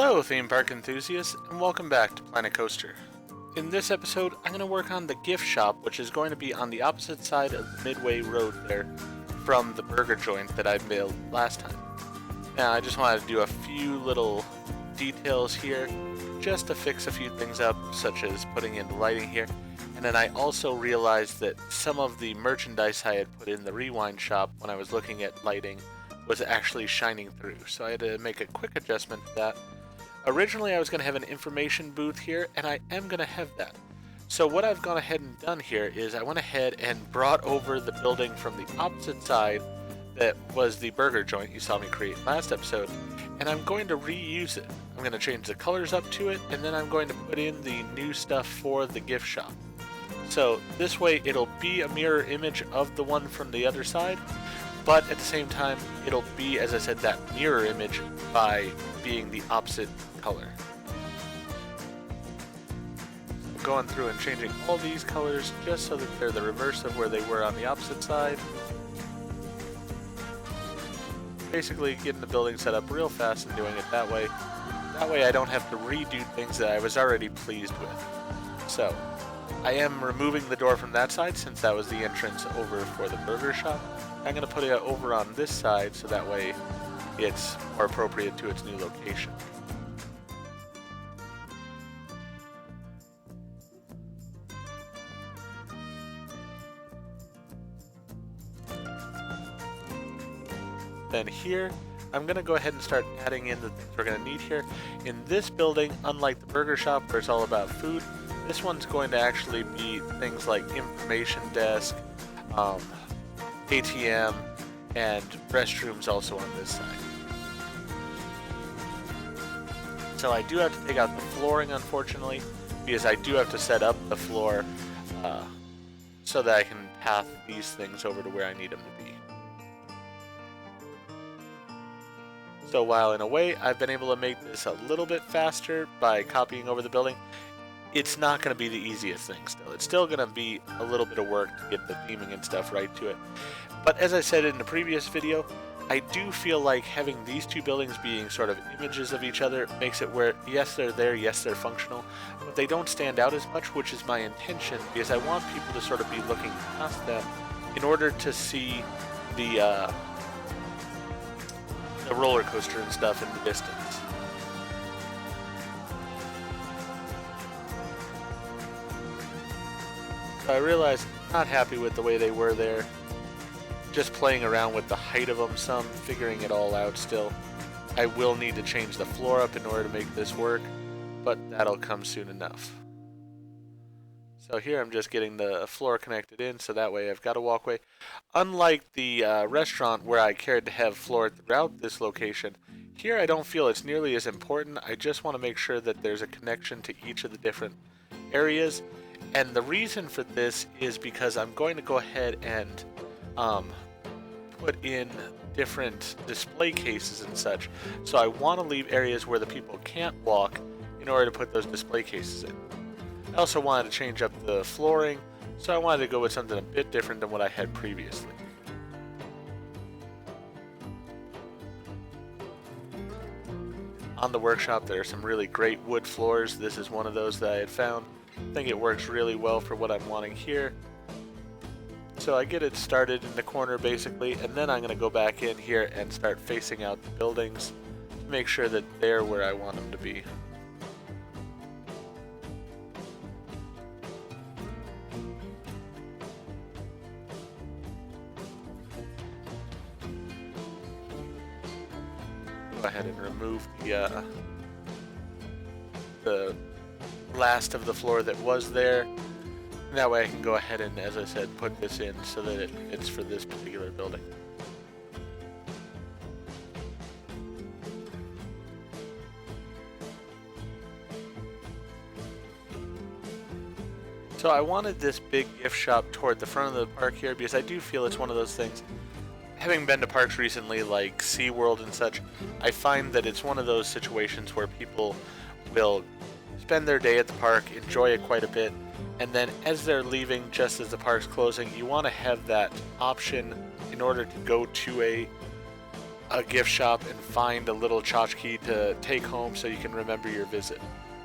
Hello theme park enthusiasts, and welcome back to Planet Coaster. In this episode, I'm going to work on the gift shop, which is going to be on the opposite side of the Midway Road there from the burger joint that I built last time. Now, I just wanted to do a few little details here, just to fix a few things up, such as putting in the lighting here. And then I also realized that some of the merchandise I had put in the rewind shop when I was looking at lighting was actually shining through, so I had to make a quick adjustment to that. Originally I was going to have an information booth here, and I am going to have that. So what I've gone ahead and done here is I went ahead and brought over the building from the opposite side that was the burger joint you saw me create last episode, and I'm going to reuse it. I'm going to change the colors up to it, and then I'm going to put in the new stuff for the gift shop. So this way it'll be a mirror image of the one from the other side, but at the same time it'll be, as I said, that mirror image by being the opposite color. So going through and changing all these colors just so that they're the reverse of where they were on the opposite side. Basically getting the building set up real fast and doing it that way. That way I don't have to redo things that I was already pleased with. So I am removing the door from that side since that was the entrance over for the burger shop. I'm going to put it over on this side so that way it's more appropriate to its new location. Then here, I'm going to go ahead and start adding in the things we're going to need here. In this building, unlike the burger shop where it's all about food, this one's going to actually be things like information desk, ATM, and restrooms also on this side. So I do have to take out the flooring, unfortunately, because I do have to set up the floor so that I can path these things over to where I need them to be. So while in a way I've been able to make this a little bit faster by copying over the building, it's not going to be the easiest thing still. It's still going to be a little bit of work to get the theming and stuff right to it. But as I said in the previous video, I do feel like having these two buildings being sort of images of each other makes it where, yes, they're there, yes, they're functional, but they don't stand out as much, which is my intention, because I want people to sort of be looking past them in order to see the roller coaster and stuff in the distance. So I realized I'm not happy with the way they were there. Just playing around with the height of them some, figuring it all out still. I will need to change the floor up in order to make this work, but that'll come soon enough. So here I'm just getting the floor connected in, so that way I've got a walkway. Unlike the restaurant where I cared to have floor throughout this location, here I don't feel it's nearly as important. I just want to make sure that there's a connection to each of the different areas. And the reason for this is because I'm going to go ahead and put in different display cases and such. So I want to leave areas where the people can't walk in order to put those display cases in. I also wanted to change up the flooring, so I wanted to go with something a bit different than what I had previously. On the workshop there are some really great wood floors. This is one of those that I had found. I think it works really well for what I'm wanting here. So I get it started in the corner basically, and then I'm going to go back in here and start facing out the buildings to make sure that they're where I want them to be. Go ahead and remove the last of the floor that was there. And that way I can go ahead and, as I said, put this in so that it fits for this particular building. So I wanted this big gift shop toward the front of the park here because I do feel it's one of those things. Having been to parks recently like SeaWorld and such, I find that it's one of those situations where people will spend their day at the park, enjoy it quite a bit, and then as they're leaving, just as the park's closing, you want to have that option in order to go to a a gift shop and find a little tchotchke to take home so you can remember your visit.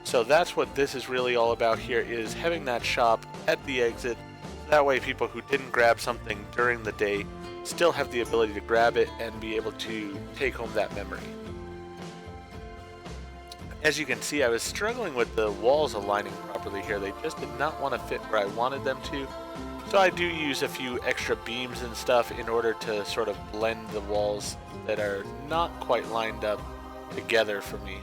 So that's what this is really all about here, is having that shop at the exit. That way people who didn't grab something during the day still have the ability to grab it and be able to take home that memory. As you can see, I was struggling with the walls aligning properly here. They just did not want to fit where I wanted them to. So I do use a few extra beams and stuff in order to sort of blend the walls that are not quite lined up together for me.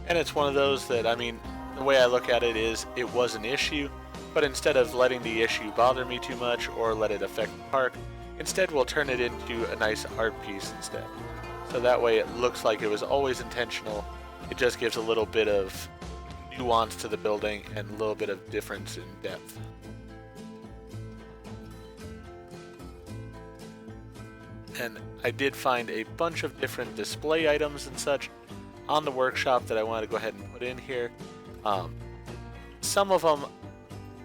And it's one of those that, I mean, the way I look at it is, it was an issue, but instead of letting the issue bother me too much or let it affect the park, instead we'll turn it into a nice art piece instead. So that way it looks like it was always intentional. It just gives a little bit of nuance to the building and a little bit of difference in depth. And I did find a bunch of different display items and such on the workshop that I wanted to go ahead and put in here. Some of them,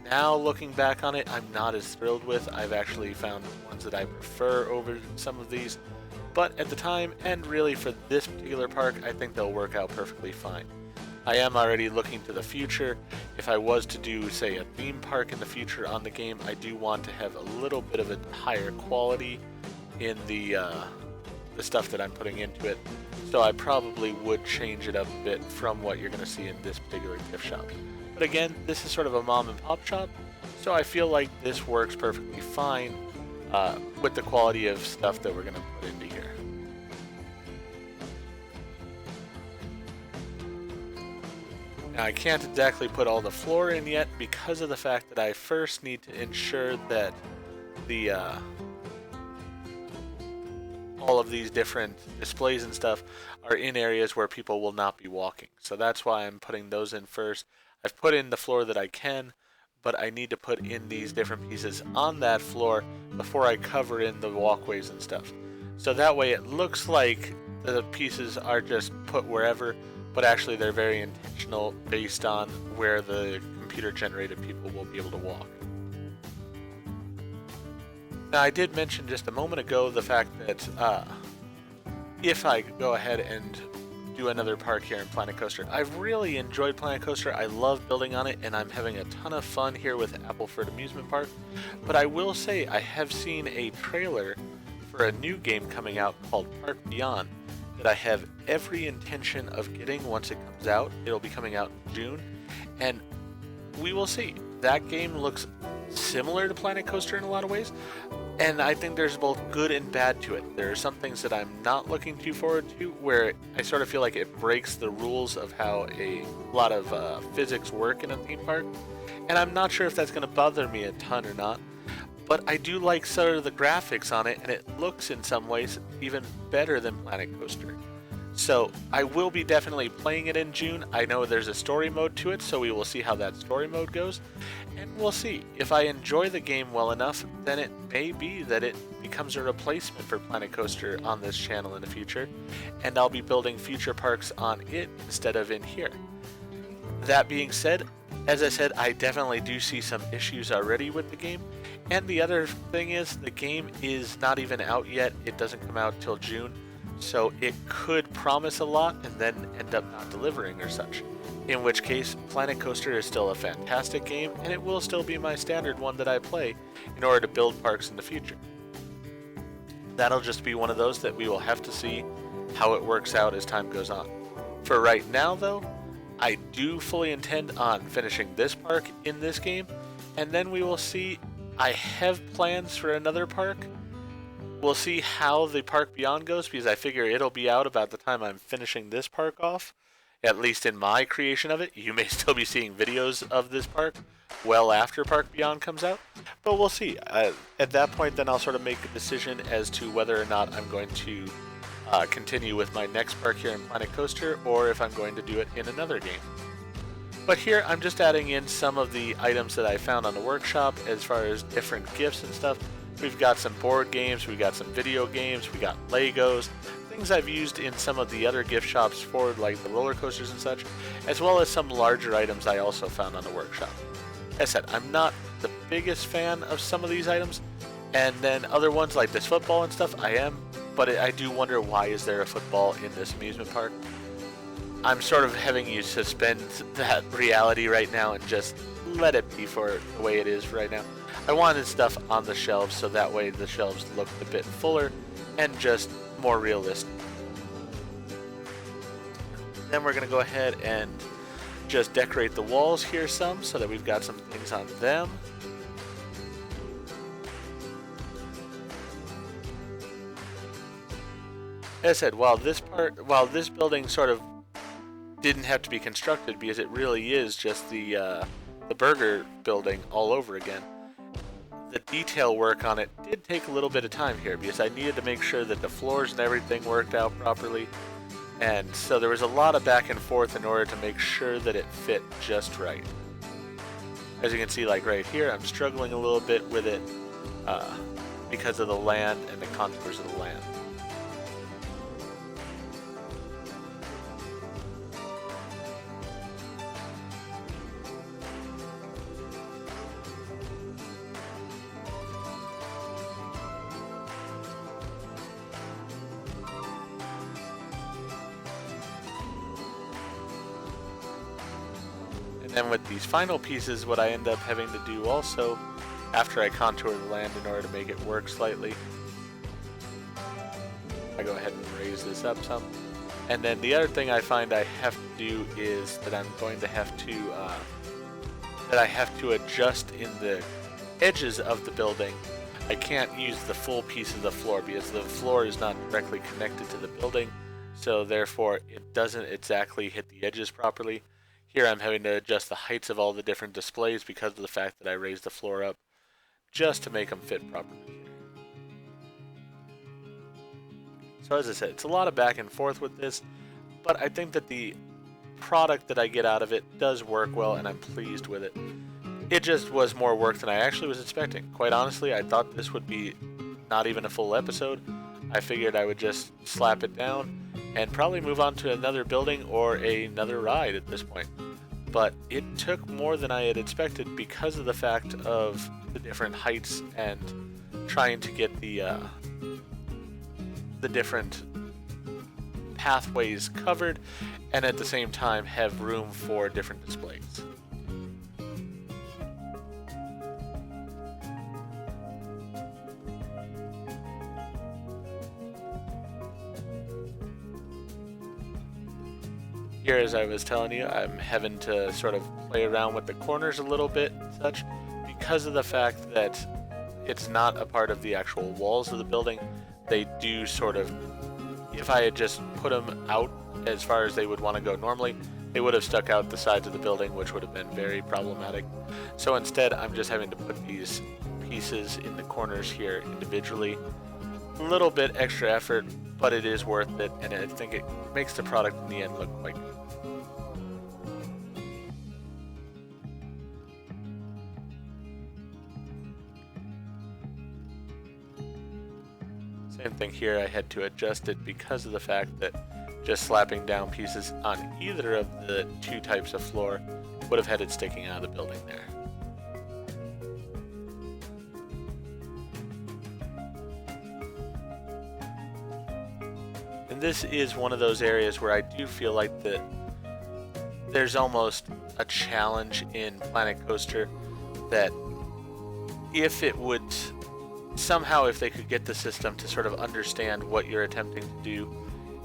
now looking back on it, I'm not as thrilled with. I've actually found ones that I prefer over some of these, but at the time, and really for this particular park, I think they'll work out perfectly fine. I am already looking to the future. If I was to do, say, a theme park in the future on the game, I do want to have a little bit of a higher quality in the stuff that I'm putting into it. So I probably would change it up a bit from what you're going to see in this particular gift shop. But again, this is sort of a mom and pop shop, so I feel like this works perfectly fine with the quality of stuff that we're going to put into here. Now I can't exactly put all the floor in yet because of the fact that I first need to ensure that the all of these different displays and stuff are in areas where people will not be walking. So that's why I'm putting those in first. I've put in the floor that I can, but I need to put in these different pieces on that floor before I cover in the walkways and stuff. So that way it looks like the pieces are just put wherever, but actually they're very intentional based on where the computer generated people will be able to walk. Now, I did mention just a moment ago the fact that if I go ahead and do another park here in Planet Coaster, I've really enjoyed Planet Coaster. I love building on it, and I'm having a ton of fun here with Appleford Amusement Park. But I will say I have seen a trailer for a new game coming out called Park Beyond that I have every intention of getting once it comes out. It'll be coming out in June, and we will see. That game looks similar to Planet Coaster in a lot of ways, and I think there's both good and bad to it. There are some things that I'm not looking too forward to, where I sort of feel like it breaks the rules of how a lot of physics work in a theme park, and I'm not sure if that's going to bother me a ton or not. But I do like sort of the graphics on it, and it looks in some ways even better than Planet Coaster. So I will be definitely playing it in June. I know there's a story mode to it, so we will see how that story mode goes. And we'll see. If I enjoy the game well enough, then it may be that it becomes a replacement for Planet Coaster on this channel in the future, and I'll be building future parks on it instead of in here. That being said, as I said, I definitely do see some issues already with the game. And the other thing is, the game is not even out yet. It doesn't come out till June. So it could promise a lot and then end up not delivering or such. In which case, Planet Coaster is still a fantastic game, and it will still be my standard one that I play in order to build parks in the future. That'll just be one of those that we will have to see how it works out as time goes on. For right now, though, I do fully intend on finishing this park in this game, and then we will see. I have plans for another park. We'll see how the Park Beyond goes, because I figure it'll be out about the time I'm finishing this park off, at least in my creation of it. You may still be seeing videos of this park well after Park Beyond comes out, but we'll see. At that point, then I'll sort of make a decision as to whether or not I'm going to continue with my next park here in Planet Coaster, or if I'm going to do it in another game. But here, I'm just adding in some of the items that I found on the workshop as far as different gifts and stuff. We've got some board games, we've got some video games, we got Legos, things things I've used in some of the other gift shops for like the roller coasters and such, as well as some larger items I also found on the workshop. As I said, I'm not the biggest fan of some of these items, and then other ones like this football and stuff, I am, but I do wonder, why is there a football in this amusement park? I'm sort of having you suspend that reality right now and just let it be for the way it is right now. I wanted stuff on the shelves so that way the shelves looked a bit fuller and just more realistic. Then we're going to go ahead and just decorate the walls here some so that we've got some things on them. As I said, while this building sort of didn't have to be constructed because it really is just the burger building all over again, the detail work on it did take a little bit of time here because I needed to make sure that the floors and everything worked out properly, and so there was a lot of back and forth in order to make sure that it fit just right. As you can see, like right here, I'm struggling a little bit with it because of the land and the contours of the land. And then with these final pieces, what I end up having to do also, after I contour the land in order to make it work slightly, I go ahead and raise this up some. And then the other thing I find I have to do is that I'm going to have to adjust in the edges of the building. I can't use the full piece of the floor because the floor is not directly connected to the building, so therefore it doesn't exactly hit the edges properly. Here I'm having to adjust the heights of all the different displays because of the fact that I raised the floor up just to make them fit properly. So as I said, it's a lot of back and forth with this, but I think that the product that I get out of it does work well and I'm pleased with it. It just was more work than I actually was expecting. Quite honestly, I thought this would be not even a full episode. I figured I would just slap it down and probably move on to another building or another ride at this point. But it took more than I had expected because of the fact of the different heights and trying to get the different pathways covered and at the same time have room for different displays. Here, as I was telling you, I'm having to sort of play around with the corners a little bit and such because of the fact that it's not a part of the actual walls of the building. They do sort of, if I had just put them out as far as they would want to go normally, they would have stuck out the sides of the building, which would have been very problematic. So instead, I'm just having to put these pieces in the corners here individually. A little bit extra effort, but it is worth it, and I think it makes the product in the end look quite good. Same thing here, I had to adjust it because of the fact that just slapping down pieces on either of the two types of floor would have had it sticking out of the building there. And this is one of those areas where I do feel like that there's almost a challenge in Planet Coaster that if it would somehow, if they could get the system to sort of understand what you're attempting to do,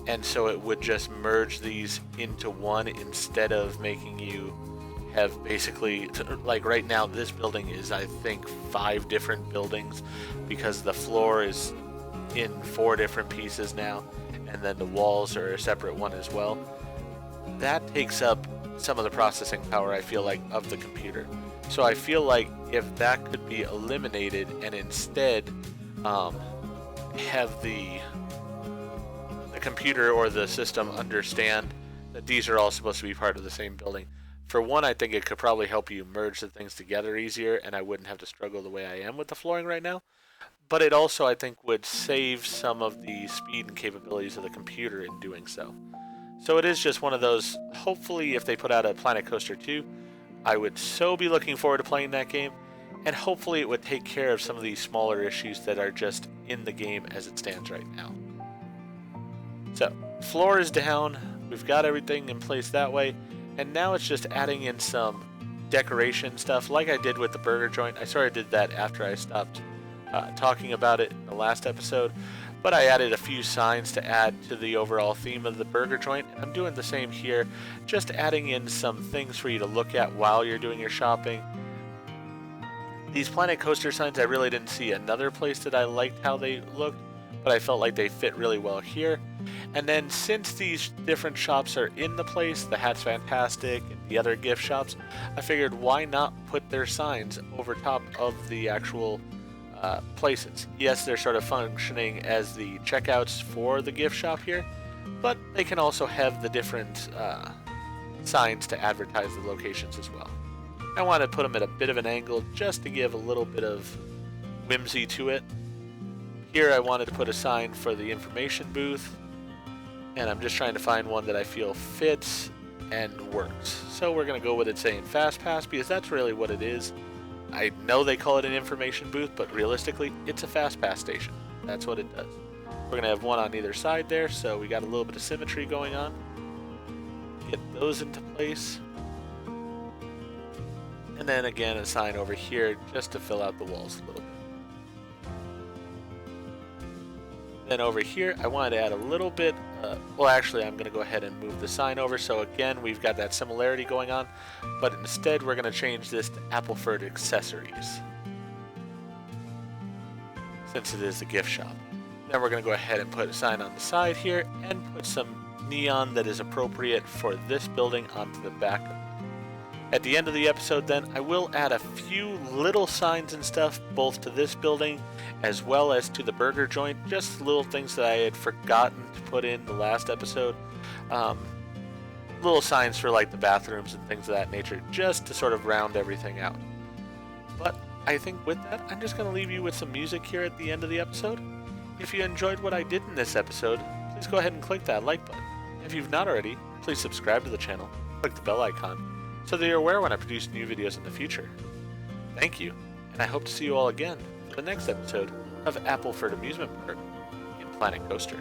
and so it would just merge these into one instead of making you have basically, like right now, this building is, I think, 5 different buildings because the floor is in 4 different pieces now, and then the walls are a separate one as well. That takes up some of the processing power, I feel like, of the computer. So I feel like if that could be eliminated and instead have the computer or the system understand that these are all supposed to be part of the same building. For one, I think it could probably help you merge the things together easier, and I wouldn't have to struggle the way I am with the flooring right now. but it also, I think, would save some of the speed and capabilities of the computer in doing so. So it is just one of those, hopefully if they put out a Planet Coaster 2, I would so be looking forward to playing that game, and hopefully it would take care of some of these smaller issues that are just in the game as it stands right now. So, floor is down, we've got everything in place that way, and now it's just adding in some decoration stuff like I did with the burger joint. I sort of did that after I stopped talking about it in the last episode, but I added a few signs to add to the overall theme of the burger joint, and I'm doing the same here, just adding in some things for you to look at while you're doing your shopping. These Planet Coaster signs, I really didn't see another place that I liked how they looked, but I felt like they fit really well here. And then since these different shops are in the place, the Hat's Fantastic and the other gift shops, I figured why not put their signs over top of the actual places. Yes, they're sort of functioning as the checkouts for the gift shop here, but they can also have the different signs to advertise the locations as well. I want to put them at a bit of an angle just to give a little bit of whimsy to it. Here I wanted to put a sign for the information booth, and I'm just trying to find one that I feel fits and works. So we're going to go with it saying Fast Pass, because that's really what it is. I know they call it an information booth, but realistically, it's a Fast Pass station. That's what it does. We're going to have one on either side there, so we got a little bit of symmetry going on. Get those into place. And then again, a sign over here just to fill out the walls a little bit. Then over here, I wanted to add a little bit, well actually I'm going to go ahead and move the sign over, so again we've got that similarity going on, but instead we're going to change this to Appleford Accessories, since it is the gift shop. Then we're going to go ahead and put a sign on the side here, and put some neon that is appropriate for this building onto the back of it. At the end of the episode then, I will add a few little signs and stuff both to this building as well as to the burger joint, just little things that I had forgotten to put in the last episode. Little signs for like the bathrooms and things of that nature, just to sort of round everything out. But I think with that, I'm just going to leave you with some music here at the end of the episode. If you enjoyed what I did in this episode, please go ahead and click that like button. If you've not already, please subscribe to the channel, click the bell icon, so that you're aware when I produce new videos in the future. Thank you, and I hope to see you all again for the next episode of Appleford Amusement Park in Planet Coaster.